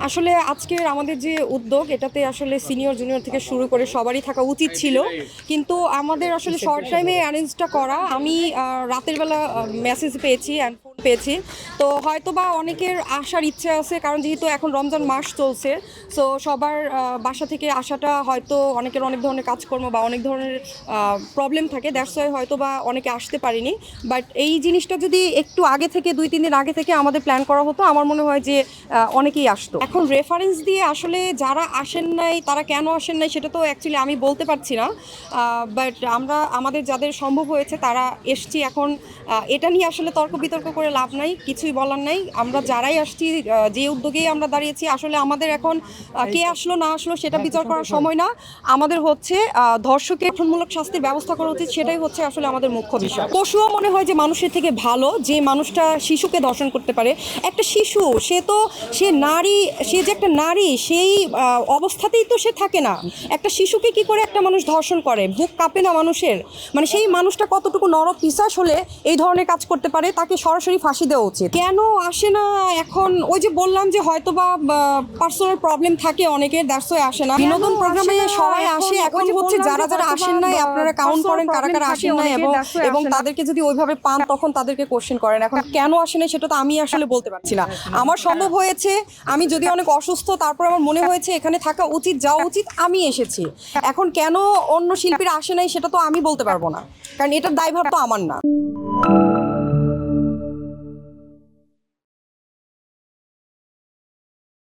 আসলে আজকের আমাদের যে উদ্যোগ এটাতে আসলে সিনিয়র জুনিয়র থেকে শুরু করে সবারই থাকা উচিত ছিল, কিন্তু আমাদের আসলে শর্ট টাইমে অ্যারেঞ্জটা করা। আমি রাতের বেলা মেসেজ পেয়েছি অ্যান্ড ফোন পেয়েছি, তো হয়তো বা অনেকের আসার ইচ্ছে আছে, কারণ যেহেতু এখন রমজান মাস চলছে, সো সবার বাসা থেকে আসাটা হয়তো অনেকের অনেক ধরনের কাজকর্ম বা অনেক ধরনের প্রবলেম থাকে, দ্যাটস ওয়াই হয়তো বা অনেকে আসতে পারেনি। বাট এই জিনিসটা যদি একটু আগে থেকে 2-3 দিন আগে থেকে আমাদের প্ল্যান করা হতো, আমার মনে হয় যে অনেকেই আসতো। এখন রেফারেন্স দিয়ে আসলে যারা আসেন নাই তারা কেন আসেন নাই সেটা তো অ্যাকচুয়ালি আমি বলতে পারছি না, বাট আমরা আমাদের যাদের সম্ভব হয়েছে তারা এসছি। এখন এটা নিয়ে আসলে তর্ক বিতর্ক করে লাভ নাই, কিছুই বলার নাই। আমরা যারাই আসছি, যে উদ্যোগেই আমরা দাঁড়িয়েছি, আসলে আমাদের এখন কে আসলো না আসলো সেটা বিচার করার সময় না। আমাদের হচ্ছে ধর্ষকের গঠনমূলক শাস্তির ব্যবস্থা করা উচিত, সেটাই হচ্ছে আসলে আমাদের মুখ্য বিষয়। পশুও মনে হয় যে মানুষের থেকে ভালো, যে মানুষটা শিশুকে ধর্ষণ করতে পারে। একটা শিশু, সে নারী, সে যে একটা নারী সেই অবস্থাতেই তো সে থাকে না। একটা শিশুকে কি করে একটা মানুষ ধর্ষণ করে? বুক কাঁপে না মানুষের? মানে সেই মানুষটা কতটুকু নরক পিশাচ হলে এই ধরনের কাজ করতে পারে? তাকে সরাসরি ফাঁসি দেওয়া উচিত। কেন আসে না এখন? ওই যে বললাম যে হয়তো বা পার্সোনাল প্রবলেম থাকে অনেকের, দ্যাটস ওয়াই আসে না। বিনোদন প্রোগ্রামে সবাই আসে, এখন হচ্ছে যারা যারা আসেন নাই আপনারা কাউন্ট করেন কারা কারা আসেন নাই, এবং তাদেরকে যদি ওইভাবে পান তখন তাদেরকে কোশ্চেন করেন। এখন কেন আসে না সেটা তো আমি আসলে বলতে পারছি না। আমার সম্ভব হয়েছে, আমি যদি অনেক অসুস্থ, তারপর আমার মনে হয়েছে এখানে থাকা উচিত, যাওয়া উচিত, আমি এসেছি। এখন কেন অন্য শিল্পীরা আসে নাই সেটা তো আমি বলতে পারবো না, কারণ এটার দায়ভার তো আমার না।